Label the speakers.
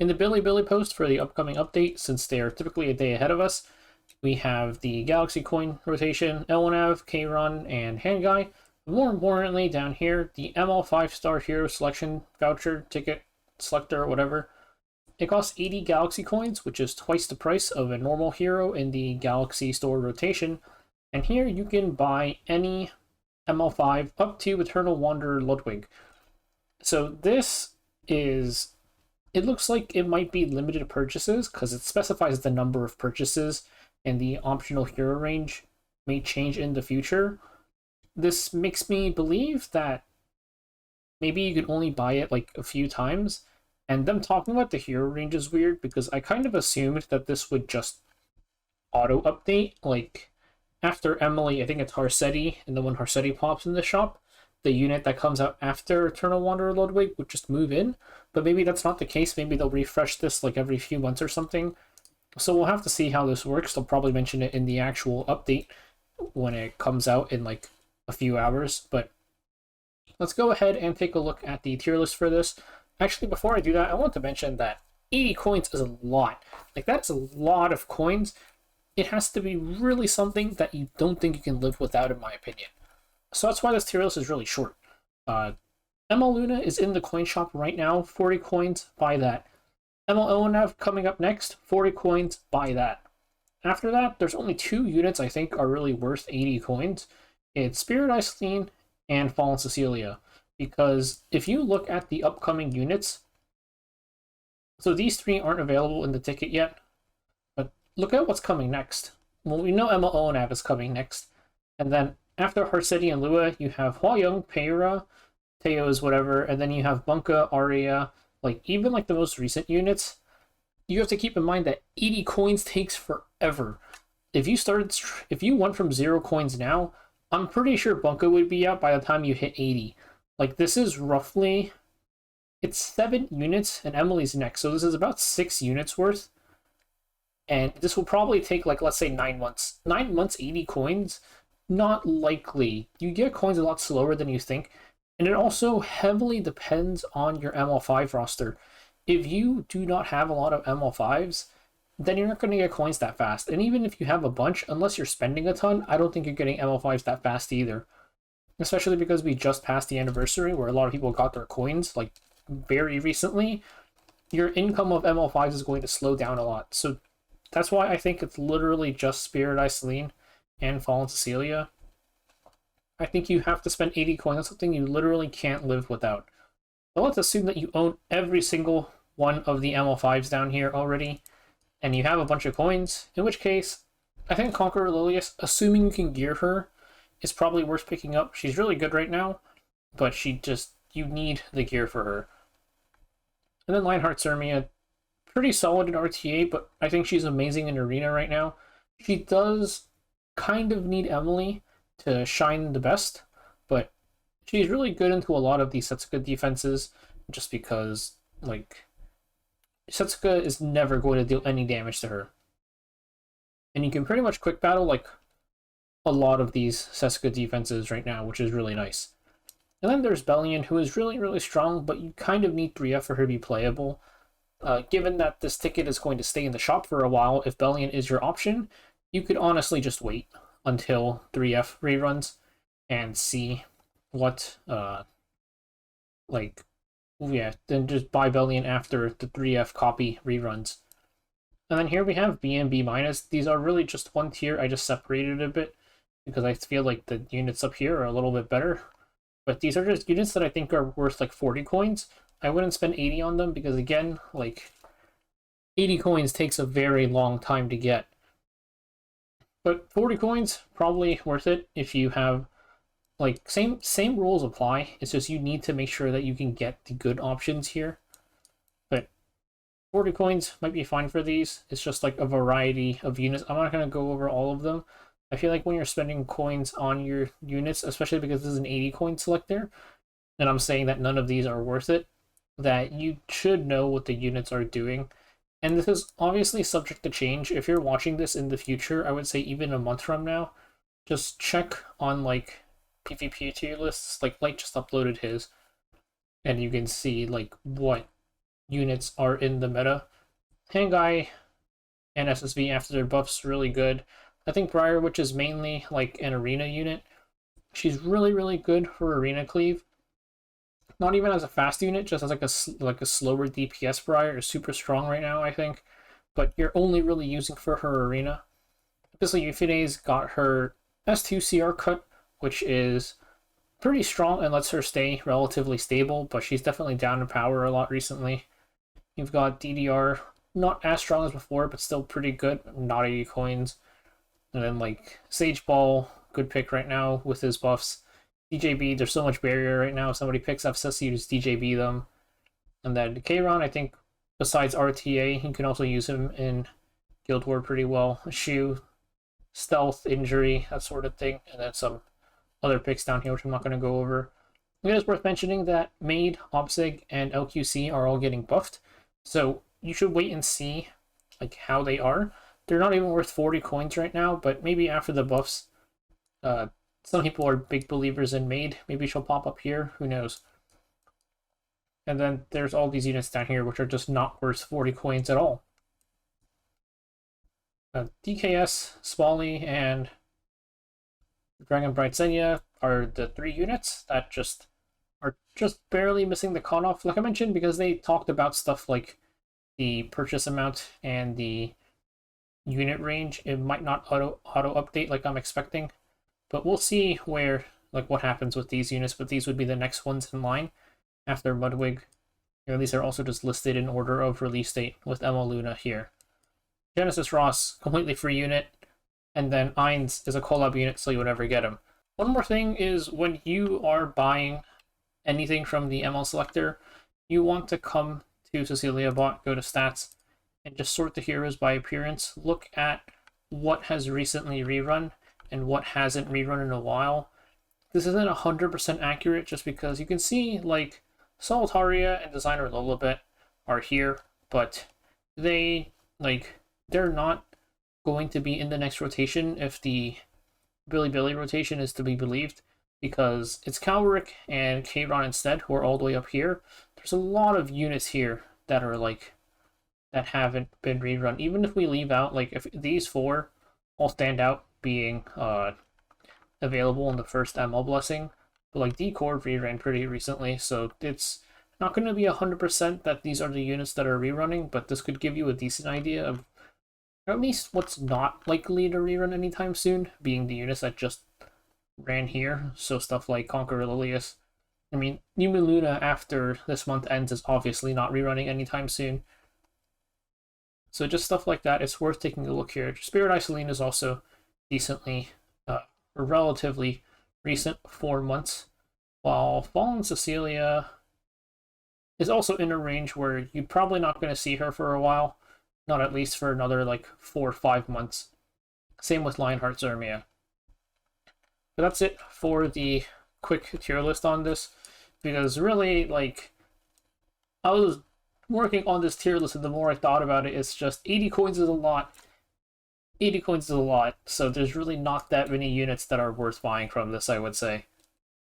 Speaker 1: In the Billy post for the upcoming update, since they are typically a day ahead of us, we have the Galaxy Coin rotation, Elwanav, Kron, and Handguy. More importantly, down here, the ML5 star hero selection voucher, ticket, selector, whatever. It costs 80 Galaxy coins, which is twice the price of a normal hero in the Galaxy store rotation. And here you can buy any ML5 up to Eternal Wanderer Ludwig. So this is, it looks like it might be limited purchases because it specifies the number of purchases and the optional hero range may change in the future. This makes me believe that maybe you can only buy it like a few times. And them talking about the hero range is weird because I kind of assumed that this would just auto update. Like after Emily, I think it's Harsetti, and then when Harsetti pops in the shop, the unit that comes out after Eternal Wanderer Ludwig would just move in. But maybe that's not the case. Maybe they'll refresh this like every few months or something. So we'll have to see how this works. They'll probably mention it in the actual update when it comes out in like a few hours. But let's go ahead and take a look at the tier list for this. Actually, before I do that, I want to mention that 80 coins is a lot. Like, that's a lot of coins. It has to be really something that you don't think you can live without, in my opinion. So that's why this tier list is really short. ML Luna is in the coin shop right now, 40 coins, buy that. ML Elwanav coming up next, 40 coins, buy that. After that, there's only 2 units I think are really worth 80 coins. It's Spirit Iceline and Fallen Cecilia. Because if you look at the upcoming units, so these 3 aren't available in the ticket yet, but look at what's coming next. Well, we know ML Elwanav is coming next, and then after Harsetti and Lua, you have Hwayoung, Peira, Teos, whatever, and then you have Bunka, Aria, like even like the most recent units. You have to keep in mind that 80 coins takes forever. If you went from 0 coins now, I'm pretty sure Bunka would be out by the time you hit 80. Like, this is roughly, it's 7 units, and Emily's next, so this is about 6 units worth. And this will probably take, like, let's say 9 months. 9 months, 80 coins? Not likely. You get coins a lot slower than you think, and it also heavily depends on your ML5 roster. If you do not have a lot of ML5s, then you're not going to get coins that fast. And even if you have a bunch, unless you're spending a ton, I don't think you're getting ML5s that fast either. Especially because we just passed the anniversary where a lot of people got their coins, like, very recently. Your income of ML5s is going to slow down a lot. So that's why I think it's literally just Spirit Iceline and Fallen Cecilia. I think you have to spend 80 coins on something you literally can't live without. So let's assume that you own every single one of the ML5s down here already, and you have a bunch of coins, in which case, I think Conqueror Lilius, assuming you can gear her, is probably worth picking up. She's really good right now, but you need the gear for her. And then Lionheart Cermia, pretty solid in RTA, but I think she's amazing in Arena right now. She does kind of need Emily to shine the best, but she's really good into a lot of these Setsuka defenses, just because, like, Setsuka is never going to deal any damage to her. And you can pretty much quick battle, like, a lot of these Setsuka defenses right now, which is really nice. And then there's Bellion, who is really, really strong, but you kind of need 3F for her to be playable. Given that this ticket is going to stay in the shop for a while, if Bellion is your option, you could honestly just wait until 3F reruns and see what, then just buy Bellion after the 3F copy reruns. And then here we have B and B-. These are really just one tier. I just separated it a bit because I feel like the units up here are a little bit better. But these are just units that I think are worth like 40 coins. I wouldn't spend 80 on them because, again, like, 80 coins takes a very long time to get. But 40 coins, probably worth it if you have, like, same rules apply. It's just you need to make sure that you can get the good options here. But 40 coins might be fine for these. It's just like a variety of units. I'm not going to go over all of them. I feel like when you're spending coins on your units, especially because this is an 80 coin selector, and I'm saying that none of these are worth it, that you should know what the units are doing. And this is obviously subject to change. If you're watching this in the future, I would say even a month from now, just check on, like, PvP tier lists. Like, Light just uploaded his, and you can see, like, what units are in the meta. Hangai and SSV after their buffs really good. I think Briar, which is mainly like an arena unit, she's really good for arena cleave. Not even as a fast unit, just as like a slower DPS Briar is super strong right now, I think. But you're only really using for her arena. Obviously, Euphines got her S2 CR cut, which is pretty strong and lets her stay relatively stable, but she's definitely down in power a lot recently. You've got DDR, not as strong as before, but still pretty good, not 80 coins. And then like Sage Ball, good pick right now with his buffs. DJB, there's so much barrier right now. If somebody picks up Sissy, you just DJB them. And then Kayron, I think besides RTA, you can also use him in Guild War pretty well. Shu, stealth, injury, that sort of thing. And then some other picks down here, which I'm not going to go over. I think it's worth mentioning that Maid, Opsig, and LQC are all getting buffed. So you should wait and see like how they are. They're not even worth 40 coins right now, but maybe after the buffs, some people are big believers in Maid. Maybe she'll pop up here. Who knows? And then there's all these units down here, which are just not worth 40 coins at all. DKS, Smalley, and Dragon Bright Senya are the 3 units that are just barely missing the cutoff, like I mentioned, because they talked about stuff like the purchase amount and the unit range. It might not auto update like I'm expecting, but we'll see where like what happens with these units. But these would be the next ones in line after Mudwig. These are also just listed in order of release date with Emma Luna here. Genesis Ross, completely free unit, and then Ainz is a collab unit, so you would never get him. One more thing is when you are buying anything from the ML selector, you want to come to Cecilia Bot, go to stats, and just sort the heroes by appearance. Look at what has recently rerun and what hasn't rerun in a while. This isn't 100% accurate just because you can see like Solitaria and Designer Lolabet are here, but they're not going to be in the next rotation if the Billy rotation is to be believed, because it's Calric and Kayron instead who are all the way up here. There's a lot of units here that are like that haven't been rerun. Even if we leave out like if these 4 all stand out being available in the first ML blessing, but like Decor reran pretty recently, so it's not going to be 100% that these are the units that are rerunning, but this could give you a decent idea of at least what's not likely to rerun anytime soon, being the units that just ran here. So stuff like Conqueror Lilius. I mean, Yumi Luna after this month ends is obviously not rerunning anytime soon. So just stuff like that, it's worth taking a look here. Spirit Isolene is also decently, relatively recent, 4 months, while Fallen Cecilia is also in a range where you're probably not going to see her for a while, not at least for another like 4 or 5 months. Same with Lionheart Zermia. But that's it for the quick tier list on this, because really, like, I was working on this tier list and the more I thought about it, it's just 80 coins is a lot. 80 coins is a lot, so there's really not that many units that are worth buying from this, I would say.